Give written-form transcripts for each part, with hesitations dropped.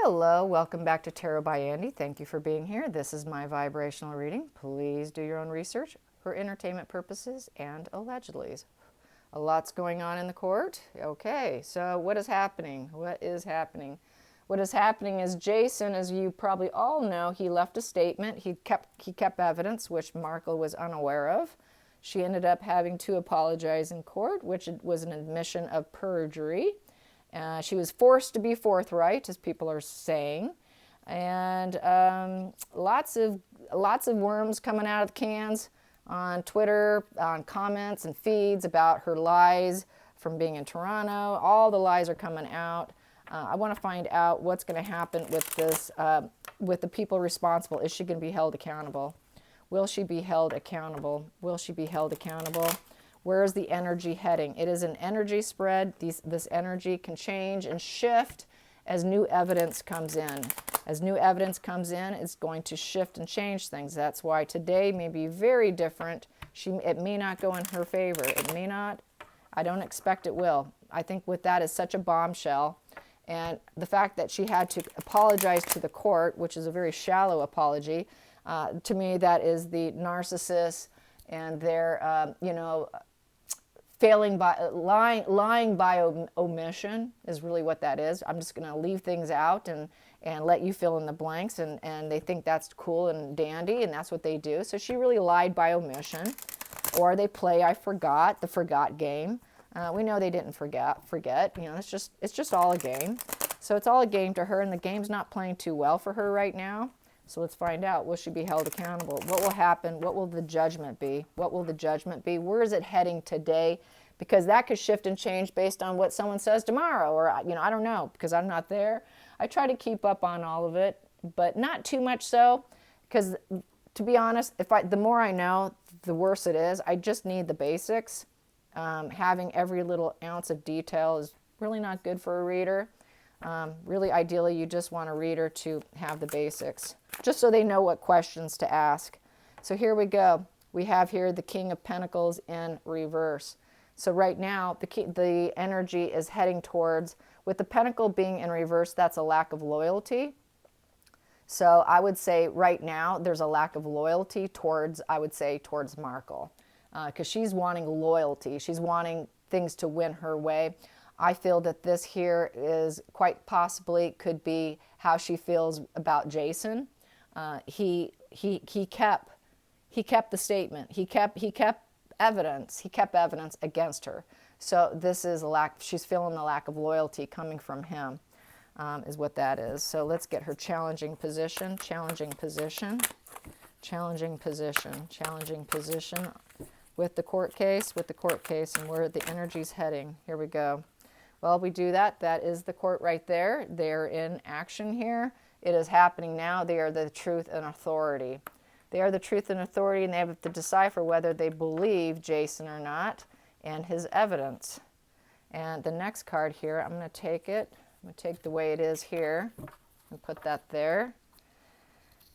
Hello, welcome back to Tarot by Andy. Thank you for being here. This is my vibrational reading. Please do your own research for entertainment purposes and allegedly. A lot's going on in the court. Okay, so what is happening? What is happening? What is happening is Jason, as you probably all know, he left a statement. He kept evidence, which Markle was unaware of. She ended up having to apologize in court, which was an admission of perjury. She was forced to be forthright, as people are saying, and lots of worms coming out of the cans on Twitter, on comments and feeds about her lies from being in Toronto. All the lies are coming out. I want to find out what's going to happen with this, with the people responsible. Is she going to be held accountable? Will she be held accountable? Will she be held accountable? Where is the energy heading? It is an energy spread. This energy can change and shift as new evidence comes in. As new evidence comes in, it's going to shift and change things. That's why today may be very different. It may not go in her favor. It may not. I don't expect it will. I think with that is such a bombshell. And the fact that she had to apologize to the court, which is a very shallow apology, to me that is the narcissist and their, lying by omission is really what that is. I'm just going to leave things out and let you fill in the blanks, and they think that's cool and dandy, and that's what they do. So she really lied by omission, or they play the forgot game. We know they didn't forget. It's just all a game. So it's all a game to her, and the game's not playing too well for her right now. So let's find out. Will she be held accountable? What will happen? What will the judgment be? What will the judgment be? Where is it heading today? Because that could shift and change based on what someone says tomorrow, or I don't know, because I'm not there. I try to keep up on all of it, but not too much so, because to be honest, the more I know, the worse it is. I just need the basics. Having every little ounce of detail is really not good for a reader. Really, ideally, you just want a reader to have the basics, just so they know what questions to ask. So here we go. We have here the King of Pentacles in reverse. So right now, the energy is heading towards, with the Pentacle being in reverse, that's a lack of loyalty. So I would say right now, there's a lack of loyalty towards Markle. Because she's wanting loyalty. She's wanting things to win her way. I feel that this here is quite possibly could be how she feels about Jason. He kept the statement. He kept evidence. He kept evidence against her. So this is a lack. She's feeling the lack of loyalty coming from him, is what that is. So let's get her challenging position. Challenging position. Challenging position. Challenging position. With the court case, and where the energy's heading. Here we go. Well, we do that. That is the court right there. They're in action here. It is happening now. They are the truth and authority. They are the truth and authority, and they have to decipher whether they believe Jason or not and his evidence. And the next card here, I'm going to take it. I'm going to take the way it is here and put that there.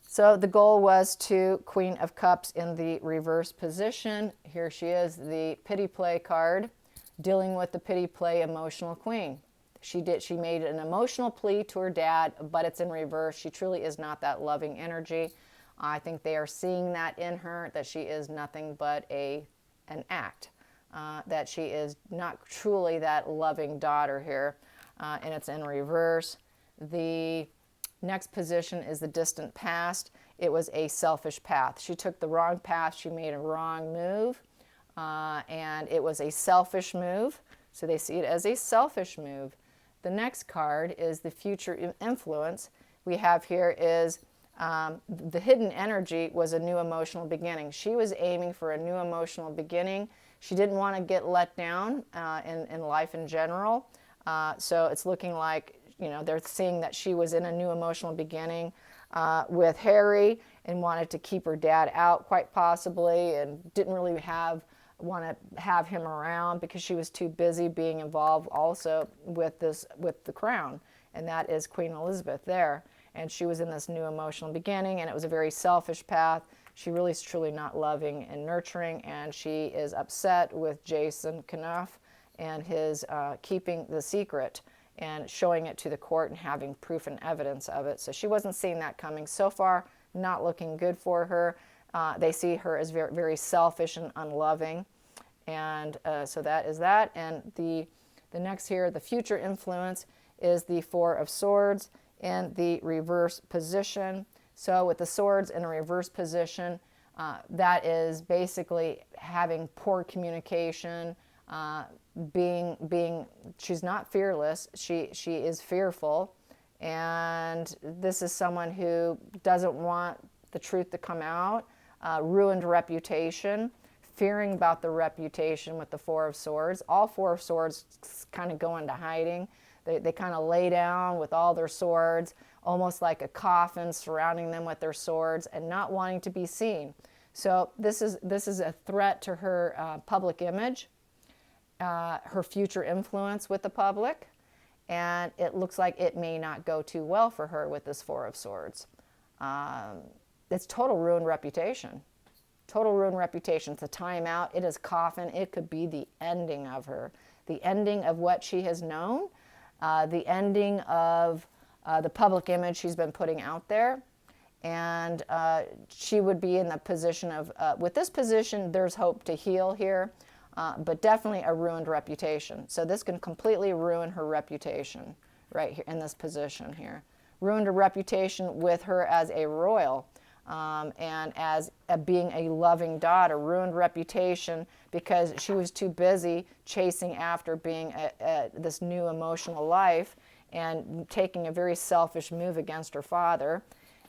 So the goal was to Queen of Cups in the reverse position. Here she is, the pity play card, dealing with the pity play emotional queen. She made an emotional plea to her dad, but it's in reverse. She truly is not that loving energy. I think they are seeing that in her, that she is nothing but an act, that she is not truly that loving daughter here, and it's in reverse. The next position is the distant past. It was a selfish path. She took the wrong path. She made a wrong move, and it was a selfish move. So they see it as a selfish move. The next card is the future influence. We have here is the hidden energy was a new emotional beginning. She was aiming for a new emotional beginning. She didn't want to get let down in life in general. So it's looking like, they're seeing that she was in a new emotional beginning with Harry and wanted to keep her dad out quite possibly, and didn't really want to have him around because she was too busy being involved also with the crown, and that is Queen Elizabeth there. And she was in this new emotional beginning, and it was a very selfish path. She really is truly not loving and nurturing, and she is upset with Jason Knuff and his keeping the secret. and showing it to the court and having proof and evidence of it. So she wasn't seeing that coming. So far, not looking good for her. They see her as very, very selfish and unloving. And so that is that. And the next here, the future influence, is the Four of Swords in the reverse position. So with the swords in a reverse position, that is basically having poor communication, she's not fearless, she is fearful, and this is someone who doesn't want the truth to come out, ruined reputation, fearing about the reputation with the Four of Swords. All Four of Swords kind of go into hiding. They kind of lay down with all their swords, almost like a coffin surrounding them with their swords and not wanting to be seen. So this is a threat to her public image, her future influence with the public, and it looks like it may not go too well for her with this Four of Swords. It's total ruined reputation. Total ruined reputation. It's a timeout. It is coffin. It could be the ending of her, the ending of what she has known, the ending of the public image she's been putting out there. And she would be in the position of, with this position, there's hope to heal here, but definitely a ruined reputation. So this can completely ruin her reputation right here in this position here. Ruined her reputation with her as a royal and as being a loving daughter. Ruined reputation because she was too busy chasing after being this new emotional life and taking a very selfish move against her father,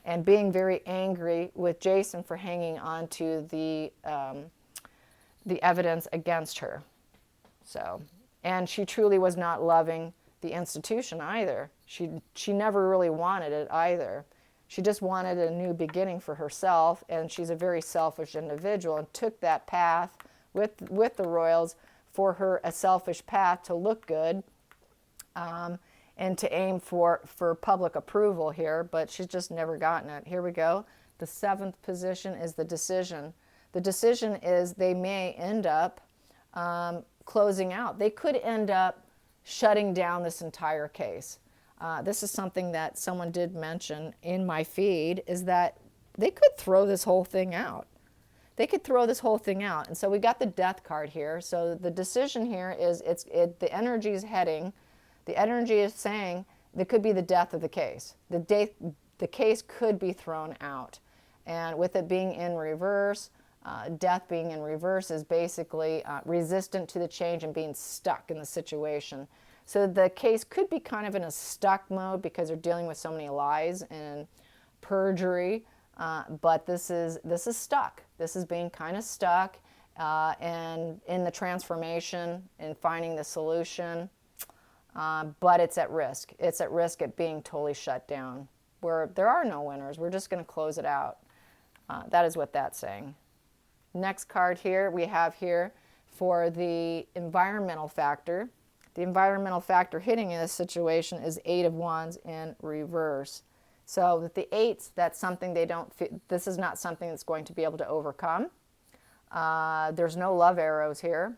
and being very angry with Jason for hanging on to the evidence against her. So, and she truly was not loving the institution either. She never really wanted it either. She just wanted a new beginning for herself, and she's a very selfish individual and took that path with the royals for her, a selfish path to look good, and to aim for public approval here, but she's just never gotten it. Here we go. The seventh position is the decision. The decision is they may end up closing out. They could end up shutting down this entire case. This is something that someone did mention in my feed, is that they could throw this whole thing out. They could throw this whole thing out. And so we got the death card here. So the decision here is the energy is heading. The energy is saying there could be the death of the case. The case could be thrown out. And with it being in reverse, death being in reverse is basically resistant to the change and being stuck in the situation. So the case could be kind of in a stuck mode because they're dealing with so many lies and perjury. But this is stuck. This is being kind of stuck, and in the transformation and finding the solution. But it's at risk. It's at risk at being totally shut down, where there are no winners. We're just going to close it out. That is what that's saying. Next card here we have here for the environmental factor. The environmental factor hitting in this situation is Eight of Wands in reverse. So with the eights, that's something they don't. This is not something that's going to be able to overcome. There's no love arrows here.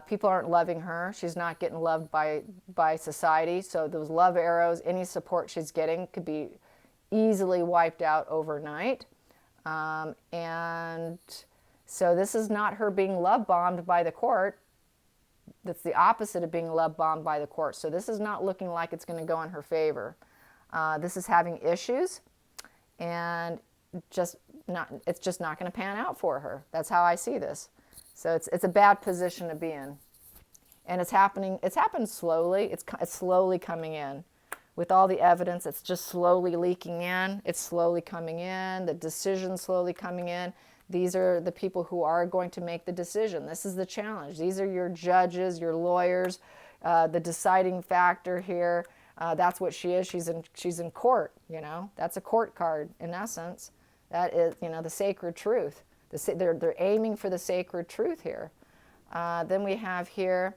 People aren't loving her. She's not getting loved by society. So those love arrows, any support she's getting, could be easily wiped out overnight. And so this is not her being love bombed by the court. That's the opposite of being love bombed by the court. So this is not looking like it's going to go in her favor. This is having issues, and it's just not going to pan out for her. That's how I see this. So it's a bad position to be in, and it's happening. It's happened slowly. It's slowly coming in, with all the evidence. It's just slowly leaking in. It's slowly coming in. The decision's slowly coming in. These are the people who are going to make the decision. This is the challenge. These are your judges, your lawyers, the deciding factor here. That's what she is. She's in court. You know, that's a court card in essence. That is, you know, the sacred truth. They're aiming for the sacred truth here. Then we have here,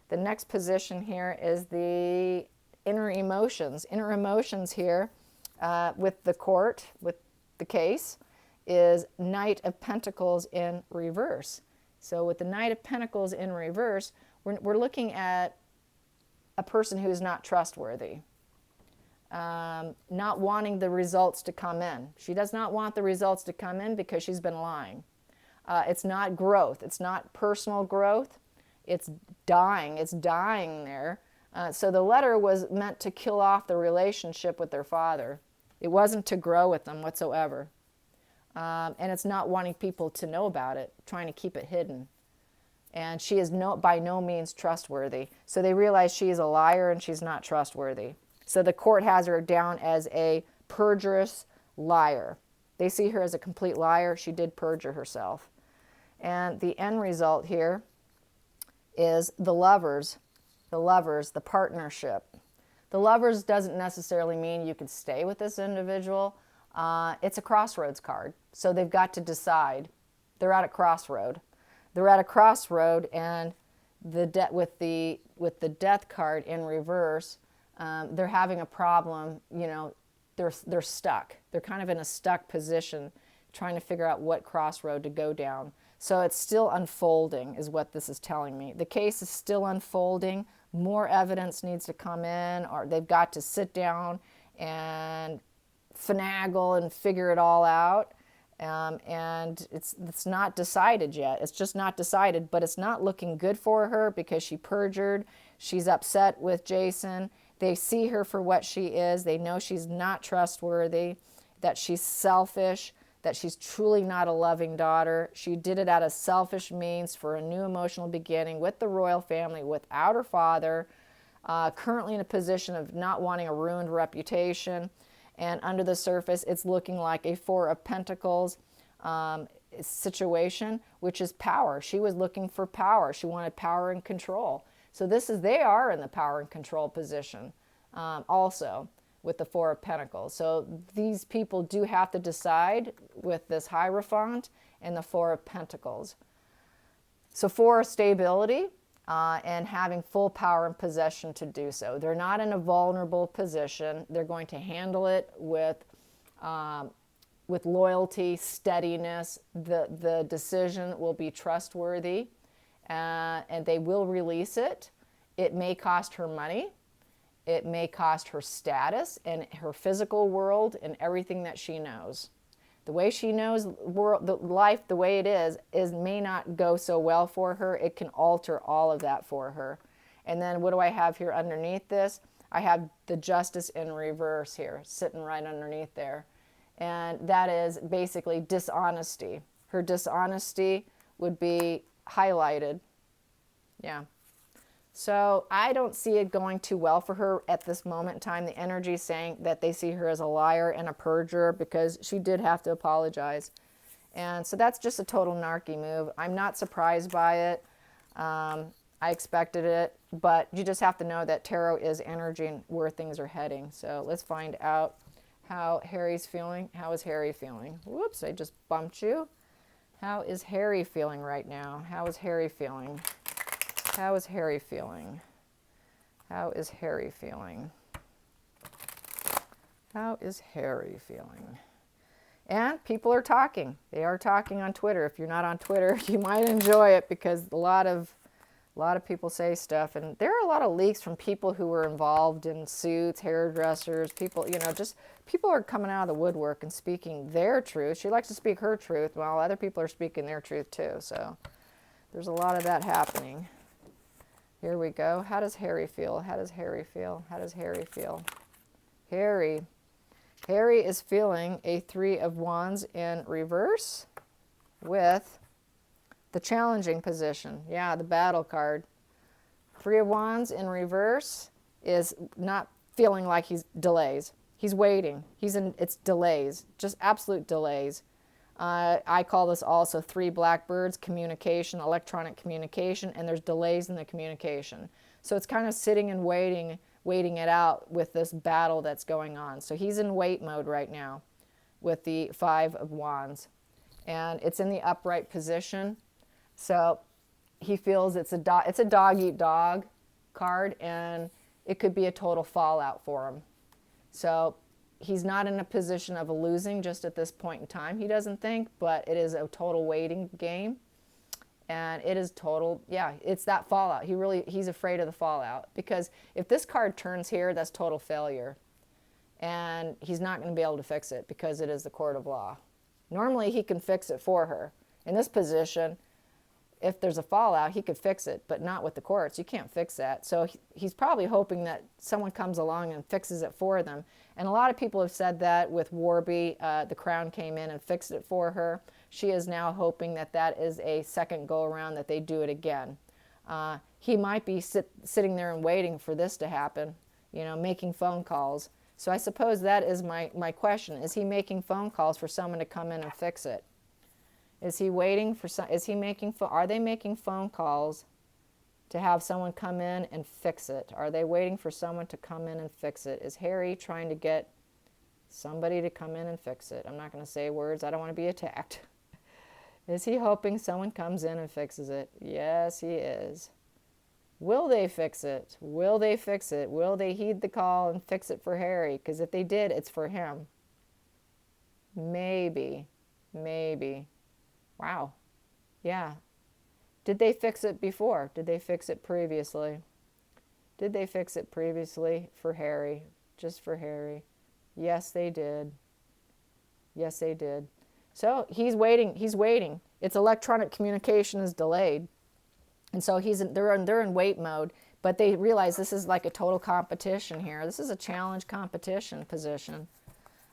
the next position here is the inner emotions. Inner emotions here with the court, with the case, is Knight of Pentacles in reverse. So with the Knight of Pentacles in reverse, we're looking at a person who is not trustworthy. Not wanting the results to come in. She does not want the results to come in because she's been lying. It's not growth. It's not personal growth. It's dying. It's dying there. So the letter was meant to kill off the relationship with their father. It wasn't to grow with them whatsoever. And it's not wanting people to know about it, trying to keep it hidden. And she is by no means trustworthy. So they realize she is a liar and she's not trustworthy. So the court has her down as a perjurous liar. They see her as a complete liar. She did perjure herself. And the end result here is the lovers, the partnership. The lovers doesn't necessarily mean you can stay with this individual. It's a crossroads card. So they've got to decide. They're at a crossroad. They're at a crossroad, and with the death card in reverse, they're having a problem. You know, they're stuck. They're kind of in a stuck position, trying to figure out what crossroad to go down. So it's still unfolding, is what this is telling me. The case is still unfolding. More evidence needs to come in, or they've got to sit down and finagle and figure it all out. And it's not decided yet. It's just not decided, but it's not looking good for her because she perjured. She's upset with Jason. They see her for what she is. They know she's not trustworthy, that she's selfish, that she's truly not a loving daughter. She did it out of selfish means for a new emotional beginning with the royal family without her father, currently in a position of not wanting a ruined reputation. And under the surface, it's looking like a Four of Pentacles situation, which is power. She was looking for power. She wanted power and control. So they are in the power and control position also with the Four of Pentacles. So these people do have to decide with this Hierophant and the Four of Pentacles. So for stability and having full power and possession to do so. They're not in a vulnerable position. They're going to handle it with loyalty, steadiness. The decision will be trustworthy, and they will release it. It may cost her money. It may cost her status and her physical world and everything that she knows. The way she knows life the way it is may not go so well for her. It can alter all of that for her. And then what do I have here underneath this? I have the Justice in reverse here, sitting right underneath there. And that is basically dishonesty. Her dishonesty would be highlighted. Yeah. So I don't see it going too well for her at this moment in time. The energy is saying that they see her as a liar and a perjurer because she did have to apologize. And so that's just a total narky move. I'm not surprised by it. I expected it, but you just have to know that tarot is energy and where things are heading. So let's find out how Harry's feeling. How is Harry feeling? Whoops, I just bumped you. How is Harry feeling right now? How is Harry feeling? How is Harry feeling? How is Harry feeling? How is Harry feeling? And people are talking. They are talking on Twitter. If you're not on Twitter, you might enjoy it because a lot of people say stuff. And there are a lot of leaks from people who were involved in suits, hairdressers, people, just people are coming out of the woodwork and speaking their truth. She likes to speak her truth while other people are speaking their truth too. So there's a lot of that happening. Here we go. How does Harry feel? How does Harry feel? How does Harry feel? Harry is feeling a Three of Wands in reverse with the challenging position. Yeah, the battle card. Three of Wands in reverse is not feeling like he's delays. He's waiting. It's delays, just absolute delays. I call this also three blackbirds, communication, electronic communication, and there's delays in the communication. So it's kind of sitting and waiting it out with this battle that's going on. So he's in wait mode right now with the Five of Wands. And it's in the upright position. So he feels it's a dog-eat-dog card, and it could be a total fallout for him. So he's not in a position of losing just at this point in time, he doesn't think, but it is a total waiting game. And it is total, yeah, it's that fallout. He's afraid of the fallout, because if this card turns here, that's total failure. And he's not going to be able to fix it because it is the court of law. Normally he can fix it for her. In this position, if there's a fallout, he could fix it, but not with the courts. You can't fix that. So he's probably hoping that someone comes along and fixes it for them. And a lot of people have said that with Warby. The Crown came in and fixed it for her. She is now hoping that that is a second go around, that they do it again. He might be sitting there and waiting for this to happen, making phone calls. So I suppose that is my question. Is he making phone calls for someone to come in and fix it? Is he waiting for are they making phone calls to have someone come in and fix it? Are they waiting for someone to come in and fix it? Is Harry trying to get somebody to come in and fix it? I'm not going to say words. I don't want to be attacked. Is he hoping someone comes in and fixes it? Yes, he is. Will they fix it? Will they fix it? Will they heed the call and fix it for Harry? Because if they did, it's for him. Maybe. Wow. Yeah. Did they fix it before? Did they fix it previously? Did they fix it previously for Harry? Just for Harry? Yes, they did. Yes, they did. So he's waiting. It's electronic communication is delayed. And so they're in wait mode, but they realize this is like a total competition here. This is a challenge competition position.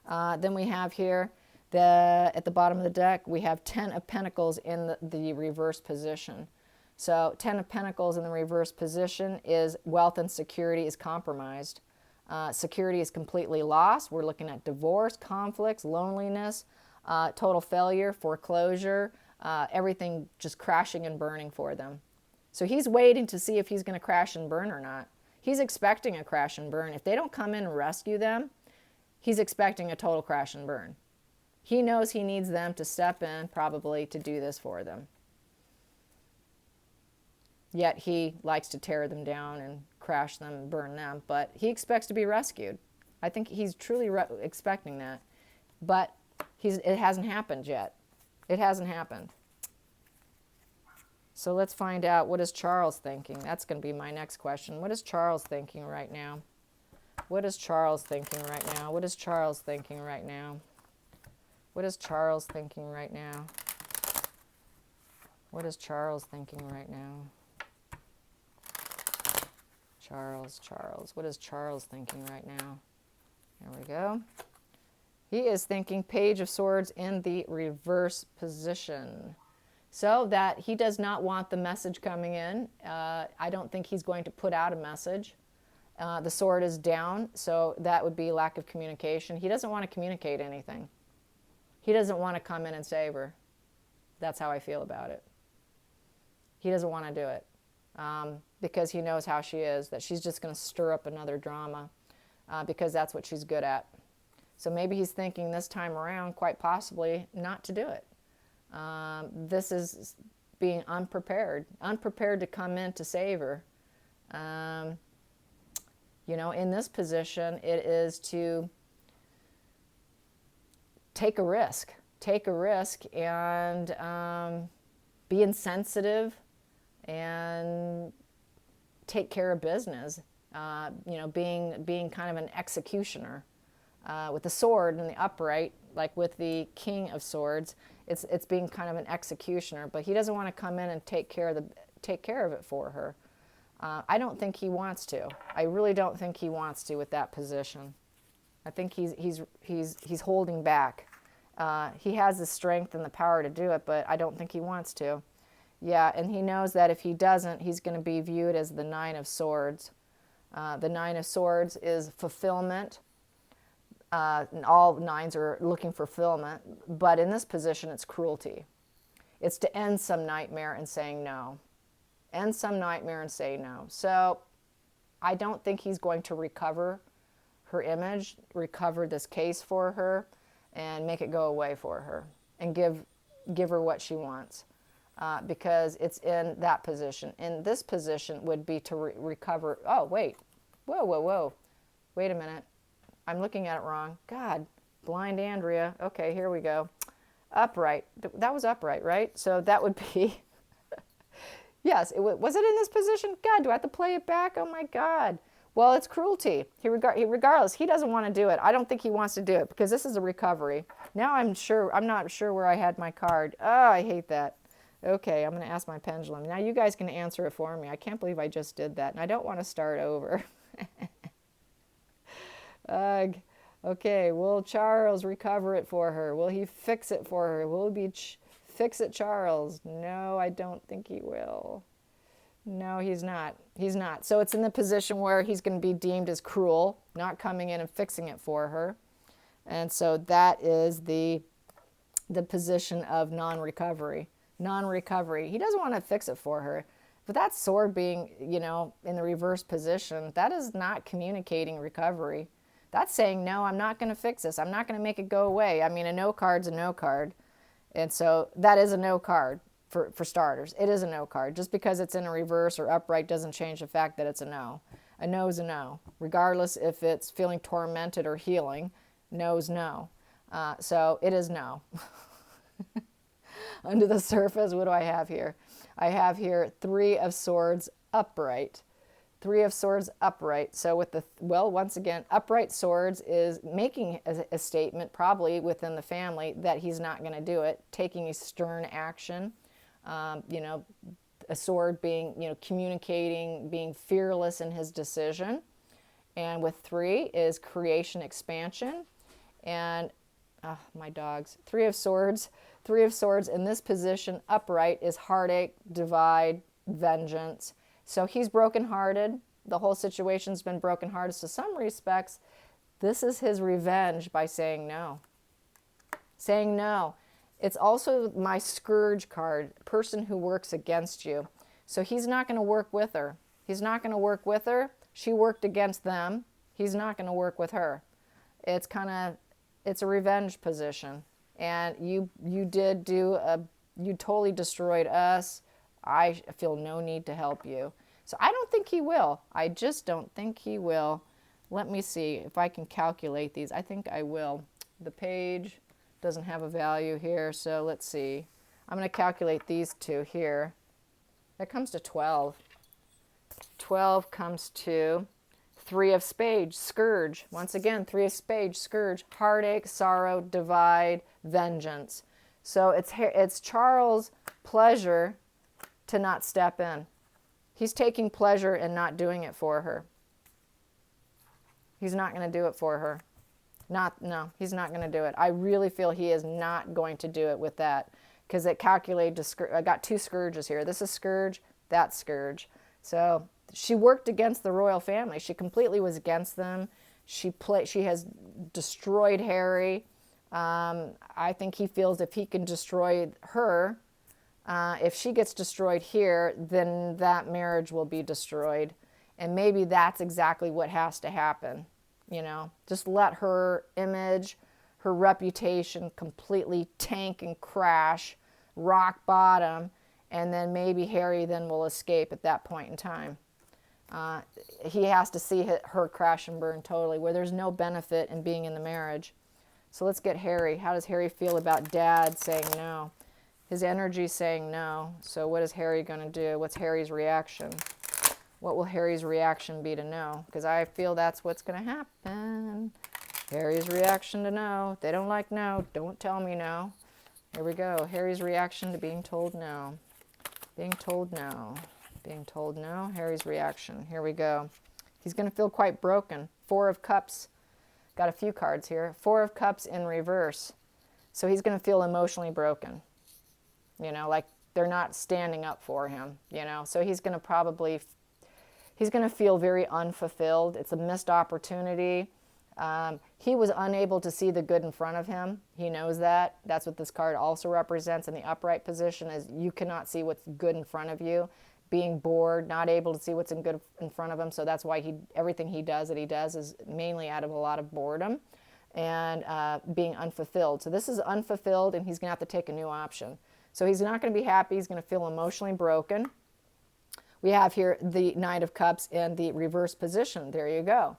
Then we have here, at the bottom of the deck, we have 10 of Pentacles in the reverse position. So 10 of Pentacles in the reverse position is wealth and security is compromised. Security is completely lost. We're looking at divorce, conflicts, loneliness, total failure, foreclosure, everything just crashing and burning for them. So he's waiting to see if he's going to crash and burn or not. He's expecting a crash and burn. If they don't come in and rescue them, he's expecting a total crash and burn. He knows he needs them to step in, probably, to do this for them. Yet he likes to tear them down and crash them and burn them, but he expects to be rescued. I think he's truly expecting that. But it hasn't happened yet. It hasn't happened. So let's find out, what is Charles thinking? That's going to be my next question. What is Charles thinking right now? What is Charles thinking right now? What is Charles thinking right now? What is Charles thinking right now? What is Charles thinking right now? Charles. What is Charles thinking right now? There we go. He is thinking Page of Swords in the reverse position. So that he does not want the message coming in. I don't think he's going to put out a message. The sword is down, so that would be lack of communication. He doesn't want to communicate anything. He doesn't want to come in and save her. That's how I feel about it. He doesn't want to do it because he knows how she is, that she's just going to stir up another drama because that's what she's good at. So maybe he's thinking this time around, quite possibly, not to do it. This is being unprepared to come in to save her. In this position, it is to take a risk and be insensitive and take care of business. Being kind of an executioner with the sword and the upright, like with the King of Swords. It's being kind of an executioner, but he doesn't want to come in and take care of it for her. I don't think he wants to. I really don't think he wants to with that position. I think he's holding back. He has the strength and the power to do it, but I don't think he wants to. Yeah, and he knows that if he doesn't, he's going to be viewed as the Nine of Swords. The Nine of Swords is fulfillment. And all nines are looking for fulfillment, but in this position, it's cruelty. It's to end some nightmare and saying no. End some nightmare and say no. So I don't think he's going to recover her image, recover this case for her, and make it go away for her, and give her what she wants, because it's in that position. In this position would be to recover. Oh, wait. Whoa. Wait a minute. I'm looking at it wrong. God, blind Andrea. Okay, here we go. Upright. That was upright, right? So that would be Yes, was it in this position? God, do I have to play it back? Oh my God. Well, it's cruelty. Regardless, he doesn't want to do it. I don't think he wants to do it because this is a recovery. Now I'm not sure where I had my card. Oh, I hate that. Okay, I'm going to ask my pendulum. Now you guys can answer it for me. I can't believe I just did that, and I don't want to start over. Ugh. Okay, will Charles recover it for her? Will he fix it for her? Will he fix it, Charles? No, I don't think he will. No, he's not. He's not. So it's in the position where he's going to be deemed as cruel, not coming in and fixing it for her. And so that is the position of non-recovery. Non-recovery. He doesn't want to fix it for her. But that sword being, in the reverse position, that is not communicating recovery. That's saying, no, I'm not going to fix this. I'm not going to make it go away. I mean, a no card's a no card. And so that is a no card for starters. It is a no card. Just because it's in a reverse or upright doesn't change the fact that it's a no. A no is a no. Regardless if it's feeling tormented or healing, no's no. So it is no. Under the surface, what do I have here? I have here 3 of Swords upright. 3 of Swords upright. So with once again, upright swords is making a statement probably within the family that he's not going to do it, taking a stern action. A sword being, communicating, being fearless in his decision. And with 3 is creation, expansion. And my dogs. 3 of Swords. 3 of Swords in this position upright is heartache, divide, vengeance. So he's brokenhearted. The whole situation's been brokenhearted. So some respects, this is his revenge by saying no. Saying no. It's also my Scourge card, person who works against you. So he's not going to work with her. He's not going to work with her. She worked against them. He's not going to work with her. It's a revenge position. And you totally destroyed us. I feel no need to help you. So I don't think he will. I just don't think he will. Let me see if I can calculate these. I think I will. The page doesn't have a value here, so let's see. I'm going to calculate these 2 here. That comes to 12. 12 comes to 3 of Spades, Scourge. Once again, 3 of Spades, Scourge. Heartache, sorrow, divide, vengeance. So it's Charles' pleasure to not step in. He's taking pleasure in not doing it for her. He's not going to do it for her. No, he's not going to do it. I really feel he is not going to do it with that because it calculated to, I got 2 Scourges here. This is Scourge, that's Scourge. So she worked against the royal family. She completely was against them. She has destroyed Harry. I think he feels if he can destroy her, if she gets destroyed here, then that marriage will be destroyed. And maybe that's exactly what has to happen. Just let her image, her reputation completely tank and crash, rock bottom, and then maybe Harry then will escape at that point in time. He has to see her crash and burn totally, where there's no benefit in being in the marriage. So let's get Harry. How does Harry feel about Dad saying no? His energy saying no. So what is Harry going to do? What's Harry's reaction? What will Harry's reaction be to no? Because I feel that's what's going to happen. Harry's reaction to no. They don't like no. Don't tell me no. Here we go. Harry's reaction to being told no. Being told no. Being told no. Harry's reaction. Here we go. He's going to feel quite broken. 4 of Cups. Got a few cards here. 4 of Cups in reverse. So he's going to feel emotionally broken. Like they're not standing up for him, So he's going to feel very unfulfilled. It's a missed opportunity. He was unable to see the good in front of him. He knows that. That's what this card also represents in the upright position, is you cannot see what's good in front of you. Being bored, not able to see what's good in front of him. So that's why everything he does is mainly out of a lot of boredom and being unfulfilled. So this is unfulfilled, and he's going to have to take a new option. So he's not going to be happy. He's going to feel emotionally broken. We have here the Knight of Cups in the reverse position. There you go.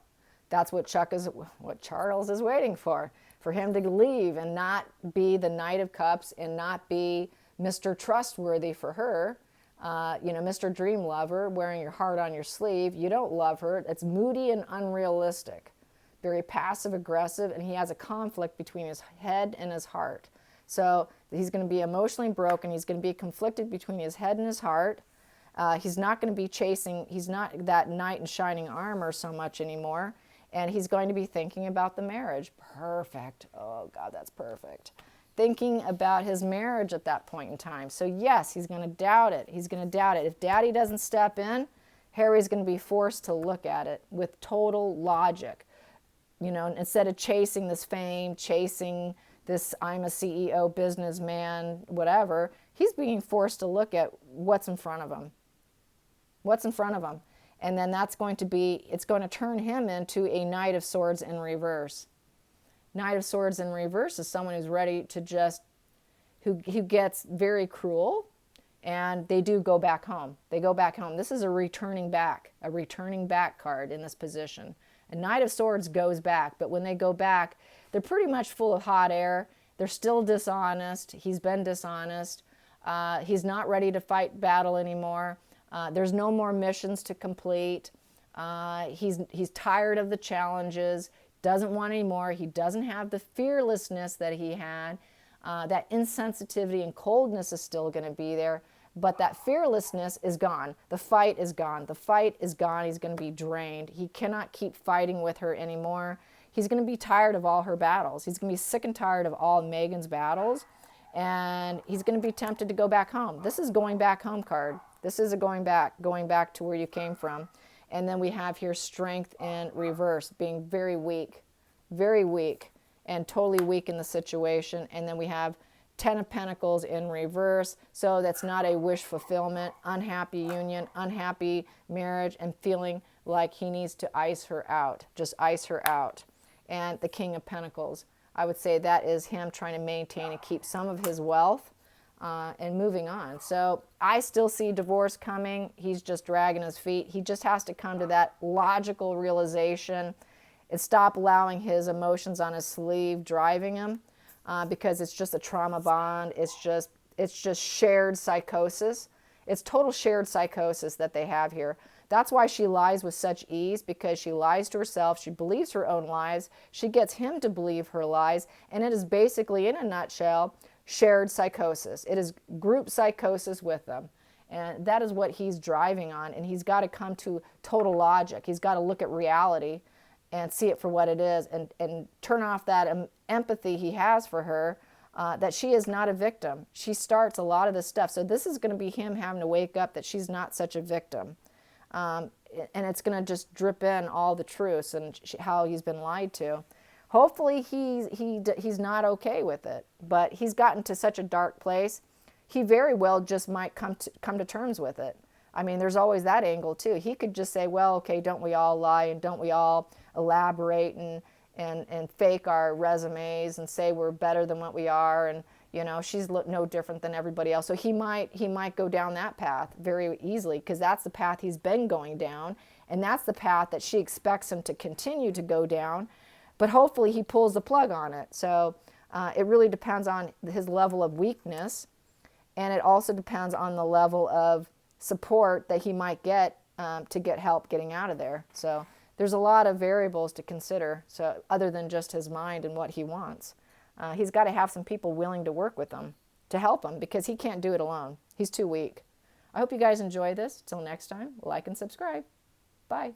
That's what Charles is waiting for him to leave and not be the Knight of Cups and not be Mr. Trustworthy for her. Mr. Dream Lover, wearing your heart on your sleeve. You don't love her. It's moody and unrealistic, very passive aggressive, and he has a conflict between his head and his heart. So he's going to be emotionally broken. He's going to be conflicted between his head and his heart. He's not going to be chasing, he's not that knight in shining armor so much anymore. And he's going to be thinking about the marriage. Perfect. Oh, God, that's perfect. Thinking about his marriage at that point in time. So, yes, he's going to doubt it. He's going to doubt it. If Daddy doesn't step in, Harry's going to be forced to look at it with total logic. Instead of chasing this fame, chasing this I'm a CEO, businessman, whatever, he's being forced to look at what's in front of him. What's in front of him. And then it's going to turn him into a Knight of Swords in reverse. Knight of Swords in reverse is someone who's ready to who gets very cruel, and they do go back home. They go back home. This is a returning back card in this position. A Knight of Swords goes back, but when they go back, they're pretty much full of hot air. They're still dishonest. He's been dishonest. He's not ready to fight battle anymore. There's no more missions to complete. He's tired of the challenges, doesn't want any more. He doesn't have the fearlessness that he had. That insensitivity and coldness is still going to be there, but that fearlessness is gone. The fight is gone. The fight is gone. He's going to be drained. He cannot keep fighting with her anymore. He's going to be tired of all her battles. He's going to be sick and tired of all Meghan's battles, and he's going to be tempted to go back home. This is going back home card. This is a going back to where you came from. And then we have here strength in reverse, being very weak, and totally weak in the situation. And then we have 10 of Pentacles in reverse. So that's not a wish fulfillment, unhappy union, unhappy marriage, and feeling like he needs to ice her out, just ice her out. And the King of Pentacles, I would say that is him trying to maintain and keep some of his wealth. And moving on. So I still see divorce coming. He's just dragging his feet. He just has to come to that logical realization and stop allowing his emotions on his sleeve driving him, because it's just a trauma bond. It's just shared psychosis. It's total shared psychosis that they have here. That's why she lies with such ease, because she lies to herself. She believes her own lies. She gets him to believe her lies. And it is basically, in a nutshell, shared psychosis. It is group psychosis with them. And that is what he's driving on. And he's got to come to total logic. He's got to look at reality and see it for what it is, and turn off that empathy he has for her, that she is not a victim. She starts a lot of this stuff. So this is going to be him having to wake up that she's not such a victim. And it's going to just drip in all the truths and how he's been lied to. Hopefully he's not okay with it, but he's gotten to such a dark place. He very well just might come to terms with it. I mean, there's always that angle too. He could just say, well, okay, don't we all lie, and don't we all elaborate and fake our resumes and say we're better than what we are, and she's no different than everybody else. So he might go down that path very easily, because that's the path he's been going down, and that's the path that she expects him to continue to go down. But hopefully he pulls the plug on it. So it really depends on his level of weakness, and it also depends on the level of support that he might get to get help getting out of there. So there's a lot of variables to consider, so other than just his mind and what he wants. He's got to have some people willing to work with him to help him, because he can't do it alone. He's too weak. I hope you guys enjoy this. Till next time, like and subscribe. Bye.